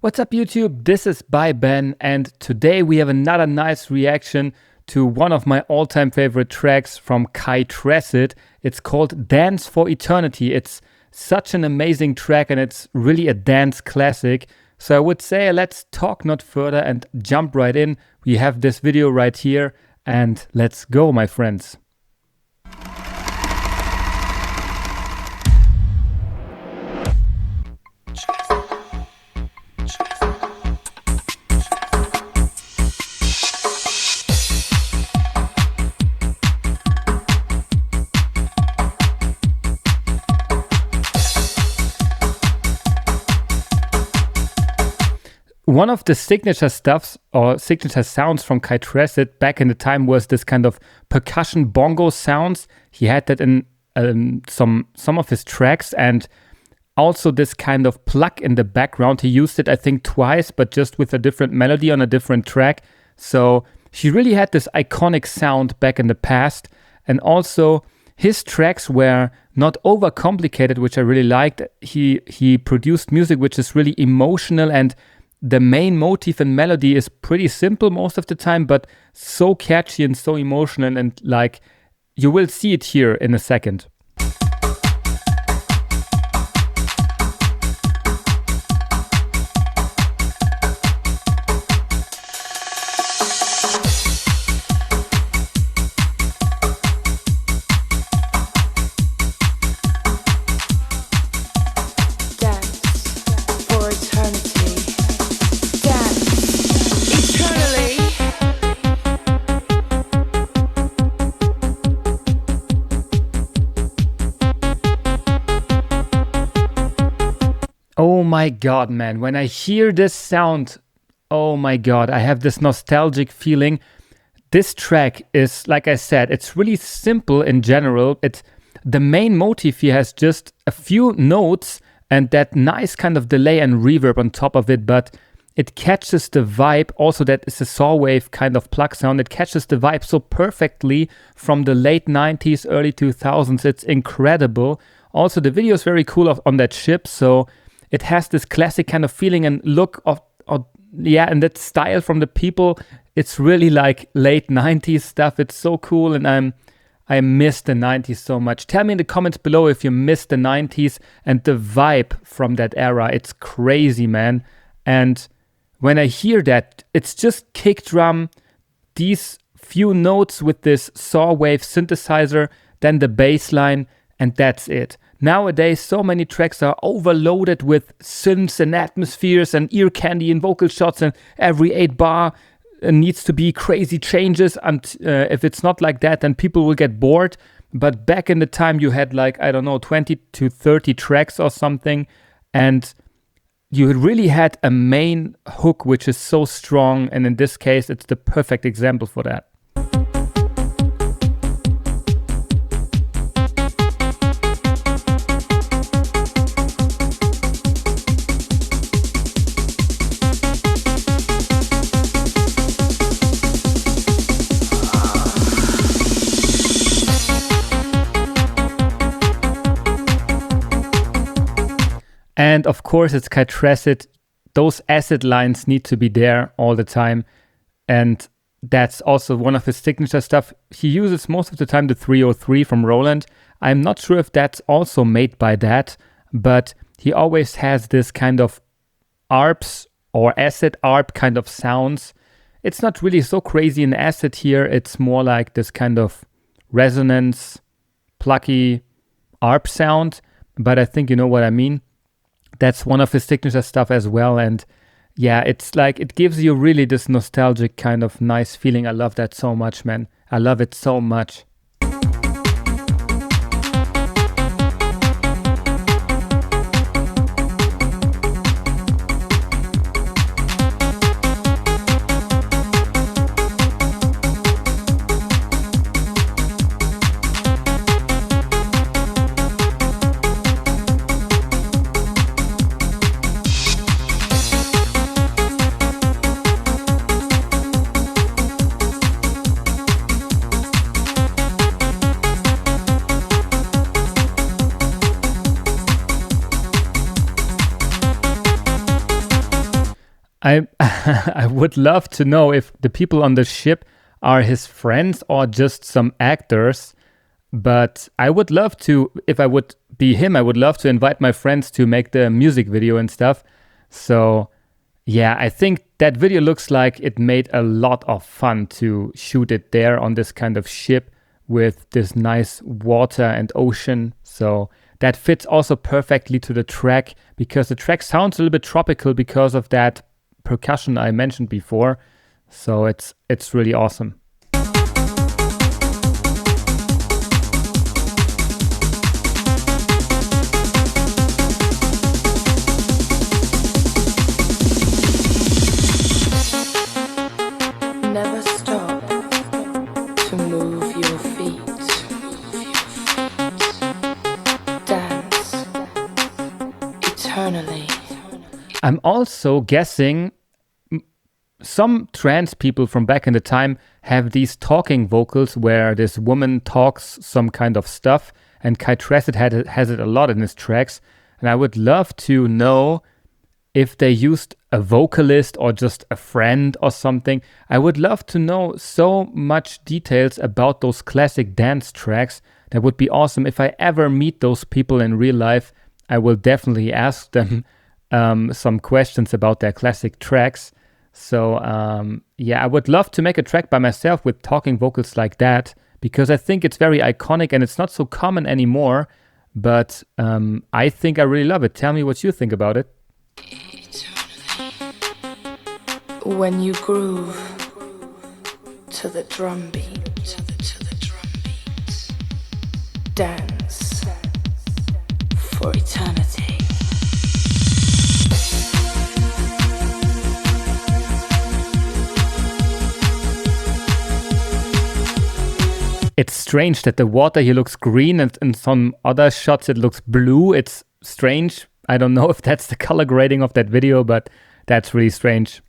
What's up YouTube? This is BYBN and today we have another nice reaction to one of my all-time favorite tracks from Tracid. It's called Dance for Eternity. It's such an amazing track and it's really a dance classic. So I would say let's talk not further and jump right in. We have this video right here and let's go, my friends. One of the signature stuffs or signature sounds from Tracid back in the time was this kind of percussion bongo sounds. He had that in some of his tracks, and also this kind of pluck in the background. He used it, I think, twice, but just with a different melody on a different track. So he really had this iconic sound back in the past, and also his tracks were not overcomplicated, which I really liked. He produced music which is really emotional, and the main motif and melody is pretty simple most of the time, but so catchy and so emotional, and like you will see it here in a second. Oh my god, man, when I hear this sound, oh my god, I have this nostalgic feeling. This track is, like I said, it's really simple in general. The main motif here has just a few notes and that nice kind of delay and reverb on top of it, but it catches the vibe. Also, that is a saw wave kind of pluck sound. It catches the vibe so perfectly from the late 90s, early 2000s. It's incredible. Also, the video is very cool on that ship, so it has this classic kind of feeling and look of and that style from the people. It's really like late 90s stuff. It's so cool, and I miss the 90s so much. Tell me in the comments below if you miss the 90s and the vibe from that era. It's crazy, man. And when I hear that, it's just kick drum, these few notes with this saw wave synthesizer, then the bass line, and that's it. Nowadays, so many tracks are overloaded with synths and atmospheres and ear candy and vocal shots, and every 8 bar needs to be crazy changes. And if it's not like that, then people will get bored. But back in the time, you had like, I don't know, 20 to 30 tracks or something, and you really had a main hook which is so strong, and in this case, it's the perfect example for that. And of course, it's Tracid. Those acid lines need to be there all the time. And that's also one of his signature stuff. He uses most of the time the 303 from Roland. I'm not sure if that's also made by that, but he always has this kind of ARPs or acid ARP kind of sounds. It's not really so crazy in acid here. It's more like this kind of resonance, plucky ARP sound. But I think you know what I mean. That's one of his signature stuff as well, and yeah, it's like, it gives you really this nostalgic kind of nice feeling. I love that so much, man. I love it so much. I I would love to know if the people on the ship are his friends or just some actors. But I would love to, if I would be him, I would love to invite my friends to make the music video and stuff. So yeah, I think that video looks like it made a lot of fun to shoot it there on this kind of ship with this nice water and ocean. So that fits also perfectly to the track, because the track sounds a little bit tropical because of that percussion I mentioned before. So it's really awesome. Never stop to move your feet. Dance eternally. I'm also guessing some trance people from back in the time have these talking vocals where this woman talks some kind of stuff, and Kai Tracid has it a lot in his tracks. And I would love to know if they used a vocalist or just a friend or something. I would love to know so much details about those classic dance tracks. That would be awesome. If I ever meet those people in real life, I will definitely ask them some questions about their classic tracks. So yeah, I would love to make a track by myself with talking vocals like that, because I think it's very iconic and it's not so common anymore. But I think I really love it. Tell me what you think about it. When you groove to the drum beat, dance for eternity. It's strange that the water here looks green and in some other shots it looks blue. It's strange. I don't know if that's the color grading of that video, but that's really strange.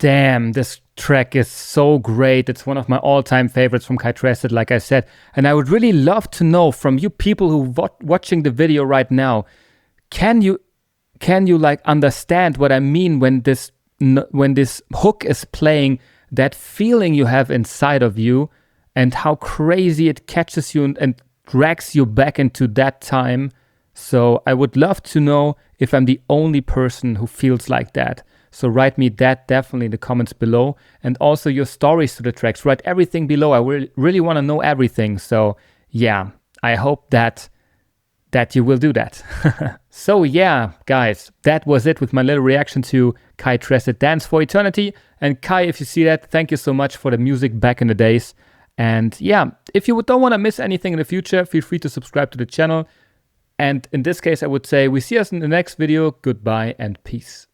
Damn, this track is so great. It's one of my all-time favorites from Kai Tracid, like I said. And I would really love to know from you people who watching the video right now, can you like understand what I mean when this hook is playing, that feeling you have inside of you, and how crazy it catches you and drags you back into that time. So I would love to know if I'm the only person who feels like that. So write me that definitely in the comments below, and also your stories to the tracks. Write everything below. I really want to know everything. So yeah, I hope that you will do that. So yeah, guys, that was it with my little reaction to Kai Tracid Dance for Eternity. And Kai, if you see that, thank you so much for the music back in the days. And yeah, if you don't want to miss anything in the future, feel free to subscribe to the channel. And in this case, I would say we see us in the next video. Goodbye and peace.